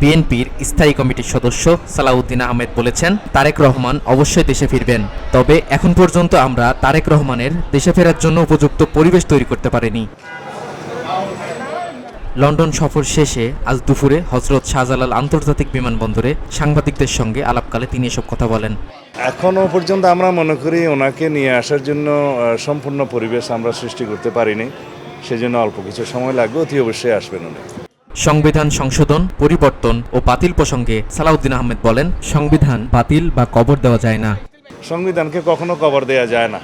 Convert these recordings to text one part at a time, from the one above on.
বিএনপির স্থায়ী কমিটির সদস্য সালাউদ্দিন আহমেদ বলেছেন, তারেক রহমান অবশ্যই দেশে ফিরবেন, তবে এখন পর্যন্ত আমরা তারেক রহমানের দেশে ফেরার জন্য উপযুক্ত পরিবেশ তৈরি করতে পারিনি। লন্ডন সফর শেষে আজ দুপুরে হজরত শাহজালাল আন্তর্জাতিক বিমানবন্দরে সাংবাদিকদের সঙ্গে আলাপকালে তিনি এসব কথা বলেন। এখনও পর্যন্ত আমরা মনে করি ওনাকে নিয়ে আসার জন্য সম্পূর্ণ পরিবেশ আমরা সৃষ্টি করতে পারিনি, সেজন্য অল্প কিছু সময় লাগবে, অতি অবশ্যই আসবেন উনি। সংবিধান সংশোধন, পরিবর্তন ও বাতিল প্রসঙ্গে সালাউদ্দিন আহমেদ বলেন, সংবিধান বাতিল বা কবর দেওয়া যায় না। সংবিধানকে কখনো কবর দেওয়া যায় না।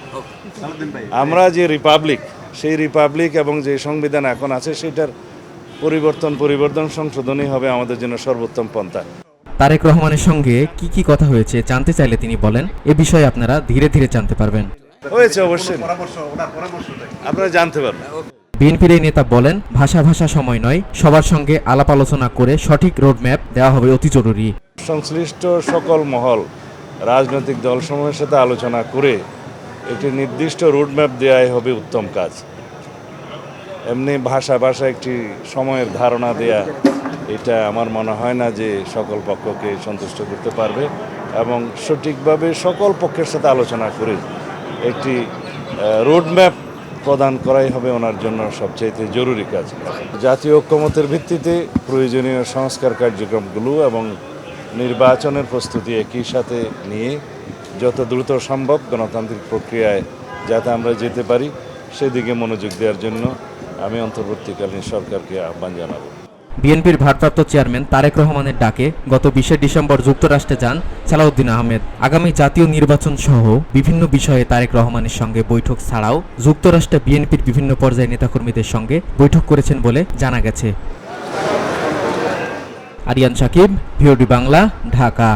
আমরা যে রিপাবলিক, সেই রিপাবলিক এবং যে সংবিধান এখন আছে সেটার পরিবর্তন সংশোধনই হবে আমাদের জন্য সর্বোত্তম পন্থা। তারেক রহমানের সঙ্গে কি কথা হয়েছে জানতে চাইলে তিনি বলেন, এ বিষয়ে আপনারা ধীরে ধীরে জানতে পারবেন। হয়েছে অবশ্যই, আপনারা জানতে পারবেন। বিএনপির এই নেতা বলেন, ভাষা সময় নয়, সবার সঙ্গে আলাপ আলোচনা করে সঠিক রোডম্যাপ দেওয়া হবে অতি জরুরি। সংশ্লিষ্ট সকল মহল, রাজনৈতিক দলসমূহের সাথে আলোচনা করে একটি নির্দিষ্ট রোডম্যাপ দেওয়াই হবে উত্তম কাজ। এমনি ভাষা একটি সময়ের ধারণা দেয়া, এটা আমার মনে হয় না যে সকল পক্ষকে সন্তুষ্ট করতে পারবে, এবং সঠিকভাবে সকল পক্ষের সাথে আলোচনা করে একটি রোডম্যাপ প্রদান করাই হবে ওনার জন্য সবচাইতে জরুরি কাজ। জাতীয় ঐক্যমতের ভিত্তিতে প্রয়োজনীয় সংস্কার কার্যক্রমগুলো এবং নির্বাচনের প্রস্তুতি একই সাথে নিয়ে যত দ্রুত সম্ভব গণতান্ত্রিক প্রক্রিয়ায় যাতে আমরা যেতে পারি সেদিকে মনোযোগ দেওয়ার জন্য আমি অন্তর্বর্তীকালীন সরকারকে আহ্বান জানাবো। বিএনপির ভারপ্রাপ্ত চেয়ারম্যান তারেক রহমানের ডাকে গত 20 ডিসেম্বর যুক্তরাষ্ট্রে যান সালাউদ্দিন আহমেদ। আগামী জাতীয় নির্বাচন সহ বিভিন্ন বিষয়ে তারেক রহমানের সঙ্গে বৈঠক ছাড়াও যুক্তরাষ্ট্রে বিএনপির বিভিন্ন পর্যায়ের নেতাকর্মীদের সঙ্গে বৈঠক করেছেন বলে জানা গেছে। আরিয়ান সাকিব, ভিওডি বাংলা, ঢাকা।